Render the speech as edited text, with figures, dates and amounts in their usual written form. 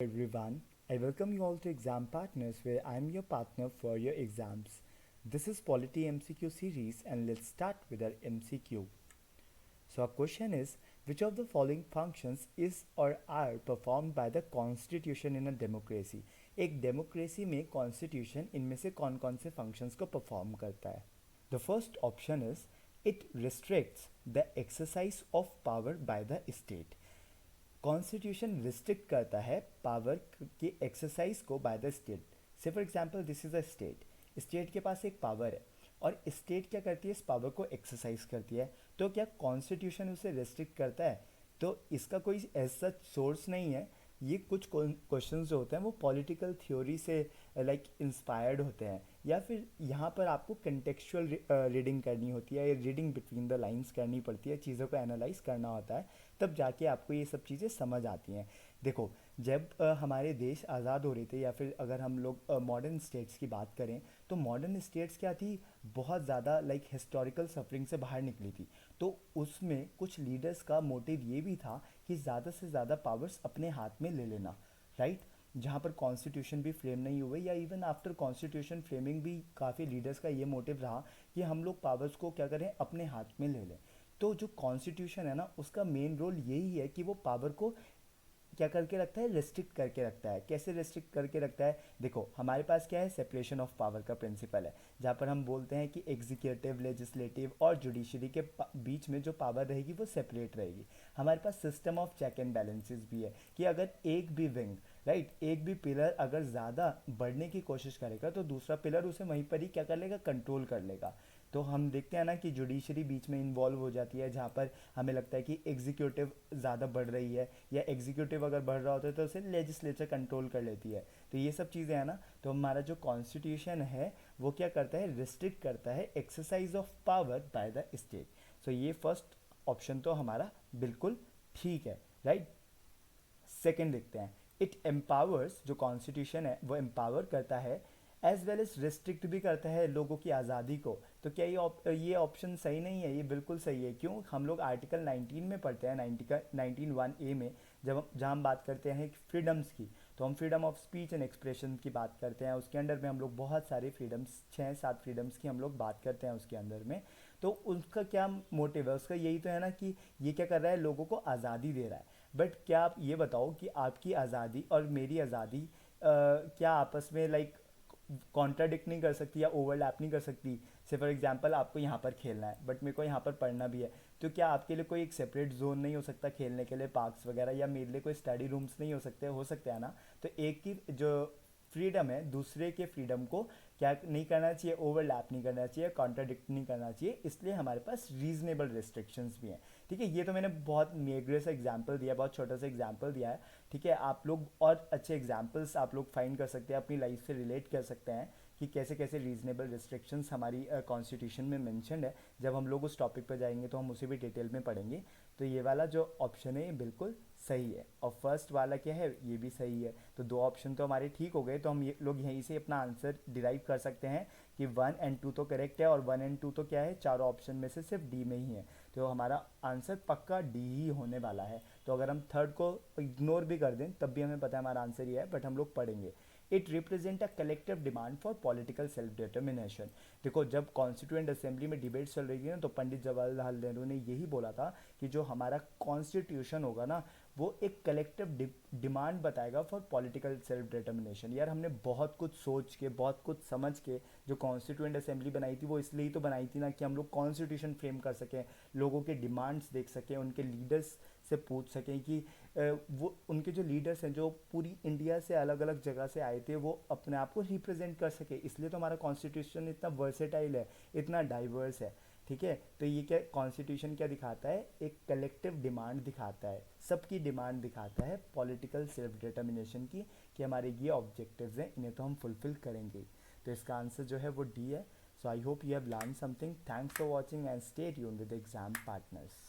everyone. I welcome you all to Exam Partners, where I'm your partner for your exams. This is Polity MCQ series, and let's start with our MCQ. So, our question is, which of the following functions is or are performed by the Constitution in a democracy? एक democracy में constitution इनमें से कौन कौन से functions को perform करता है? The first option is it restricts the exercise of power by the state. Constitution restrict करता है पावर की एक्सरसाइज को बाय द स्टेट. से for example this is a state. State के पास एक पावर है और स्टेट क्या करती है, इस पावर को एक्सरसाइज करती है. तो क्या कॉन्स्टिट्यूशन उसे रिस्ट्रिक्ट करता है? तो इसका कोई एज सच सोर्स नहीं है. ये कुछ क्वेश्चन जो होते हैं वो पॉलिटिकल थ्योरी से लाइक इंस्पायर्ड होते हैं, या फिर यहाँ पर आपको कंटेक्चुअल रीडिंग करनी होती है, या रीडिंग बिटवीन द लाइंस करनी पड़ती है, चीज़ों को एनालाइज करना होता है, तब जाके आपको ये सब चीज़ें समझ आती हैं. देखो, जब हमारे देश आज़ाद हो रहे थे, या फिर अगर हम लोग मॉडर्न स्टेट्स की बात करें, तो मॉडर्न स्टेट्स क्या थी, बहुत ज़्यादा लाइक हिस्टोरिकल सफरिंग से बाहर निकली थी. तो उसमें कुछ लीडर्स का मोटिव ये भी था कि ज़्यादा से ज़्यादा पावर्स अपने हाथ में ले लेना, राइट. जहाँ पर कॉन्स्टिट्यूशन भी फ्रेम नहीं हुए, या इवन आफ्टर कॉन्स्टिट्यूशन फ्रेमिंग भी काफ़ी लीडर्स का ये मोटिव रहा कि हम लोग पावर्स को क्या करें, अपने हाथ में ले लें. तो जो कॉन्स्टिट्यूशन है ना, उसका मेन रोल यही है कि वो पावर को क्या करके रखता है, रेस्ट्रिक्ट करके रखता है. कैसे रेस्ट्रिक्ट करके रखता है? देखो, हमारे पास क्या है, सेपरेशन ऑफ पावर का प्रिंसिपल है, जहाँ पर हम बोलते हैं कि एग्जीक्यूटिव, लेजिस्लेटिव और जुडिशरी के बीच में जो पावर रहेगी वो सेपरेट रहेगी. हमारे पास system of check and balances भी है कि अगर एक भी विंग, राइट, एक भी पिलर अगर ज़्यादा बढ़ने की कोशिश करेगा तो दूसरा पिलर उसे वहीं पर ही क्या कर लेगा, कंट्रोल कर लेगा. तो हम देखते हैं ना कि जुडिशरी बीच में इन्वॉल्व हो जाती है, जहाँ पर हमें लगता है कि एग्जीक्यूटिव ज़्यादा बढ़ रही है, या एग्जीक्यूटिव अगर बढ़ रहा होता है तो उसे लेजिस्लेचर कंट्रोल कर लेती है. तो ये सब चीज़ें हैं ना. तो हमारा जो कॉन्स्टिट्यूशन है वो क्या करता है, रिस्ट्रिक्ट करता है exercise of power by the state. So ये फर्स्ट ऑप्शन तो हमारा बिल्कुल ठीक है, राइट. सेकेंड देखते हैं. इट एम्पावर्स, जो कॉन्स्टिट्यूशन है वो एम्पावर करता है, एज वेल एज रिस्ट्रिक्ट भी करता है लोगों की आज़ादी को. तो क्या ये ऑप्शन सही नहीं है? ये बिल्कुल सही है. क्यों? हम लोग आर्टिकल 19 में पढ़ते हैं, 19(1)(a) में, जहाँ हम बात करते हैं फ्रीडम्स की, तो हम freedom of speech and expression की बात करते हैं. उसके अंडर में हम लोग बहुत सारे फ्रीडम्स, 6-7 फ्रीडम्स की हम लोग बात करते हैं उसके अंदर में. तो उसका क्या मोटिव है? उसका यही तो है ना कि ये क्या कर रहा है, लोगों को आज़ादी दे रहा है. बट क्या आप ये बताओ कि आपकी आज़ादी और मेरी आज़ादी क्या आपस में लाइक कॉन्ट्राडिक्ट नहीं कर सकती या ओवरलैप नहीं कर सकती? से फॉर एग्जांपल आपको यहाँ पर खेलना है बट मेरे को यहाँ पर पढ़ना भी है, तो क्या आपके लिए कोई एक सेपरेट जोन नहीं हो सकता खेलने के लिए, पार्क्स वगैरह, या मेरे लिए कोई स्टडी रूम्स नहीं हो सकते? हो सकते हैं ना. तो एक की जो फ्रीडम है दूसरे के फ्रीडम को क्या नहीं करना चाहिए, ओवरलैप नहीं करना चाहिए, कॉन्ट्राडिक्ट नहीं करना चाहिए. इसलिए हमारे पास रीजनेबल रिस्ट्रिक्शंस भी हैं. ठीक है, ये तो मैंने बहुत मेग्रे सा एग्जाम्पल दिया, बहुत छोटा सा एग्जाम्पल दिया है. ठीक है, आप लोग और अच्छे एग्जाम्पल्स आप लोग फाइंड कर सकते हैं, अपनी लाइफ से रिलेट कर सकते हैं कि कैसे कैसे रीजनेबल रिस्ट्रिक्शंस हमारी कॉन्स्टिट्यूशन में मेंशन्ड है. जब हम लोग उस टॉपिक पर जाएंगे तो हम उसे भी डिटेल में पढ़ेंगे. तो ये वाला जो ऑप्शन है ये बिल्कुल सही है, और फर्स्ट वाला क्या है, ये भी सही है. तो दो ऑप्शन तो हमारे ठीक हो गए. तो हम ये लोग यहीं से अपना आंसर डिराइव कर सकते हैं कि 1 और 2 तो करेक्ट है, और 1 और 2 तो क्या है, चारों ऑप्शन में से सिर्फ डी में ही है. तो हमारा आंसर पक्का डी ही होने वाला है. तो अगर हम थर्ड को इग्नोर भी कर दें तब भी हमें पता है हमारा आंसर ये है, बट हम लोग पढ़ेंगे. It represent a collective demand for political self determination. देखो, जब कॉन्स्टिट्यूएंट असेंबली में डिबेट चल रही थी ना, तो पंडित जवाहरलाल नेहरू ने यही बोला था कि जो हमारा कॉन्स्टिट्यूशन होगा ना, वो एक कलेक्टिव डिमांड बताएगा फॉर पॉलिटिकल सेल्फ डिटर्मिनेशन. यार, हमने बहुत कुछ सोच के, बहुत कुछ समझ के जो कॉन्स्टिट्यूएंट असेंबली बनाई थी, वो इसलिए ही तो बनाई थी ना कि हम लोग कॉन्स्टिट्यूशन फ्रेम कर सकें, लोगों के डिमांड्स देख सकें, उनके लीडर्स से पूछ सकें कि वो उनके जो लीडर्स हैं जो पूरी इंडिया से अलग अलग जगह से आए थे, वो अपने आप को रिप्रेजेंट कर सके. इसलिए तो हमारा कॉन्स्टिट्यूशन इतना वर्सेटाइल है, इतना डाइवर्स है. ठीक है, तो ये क्या कॉन्स्टिट्यूशन क्या दिखाता है, एक कलेक्टिव डिमांड दिखाता है, सबकी डिमांड दिखाता है पॉलिटिकल सेल्फ डिटर्मिनेशन की, कि हमारे ये ऑब्जेक्टिव्स हैं, इन्हें तो हम फुलफिल करेंगे. तो इसका आंसर जो है वो डी है. So I hope you have learn something. Thanks for watching and stay tuned with exam partners.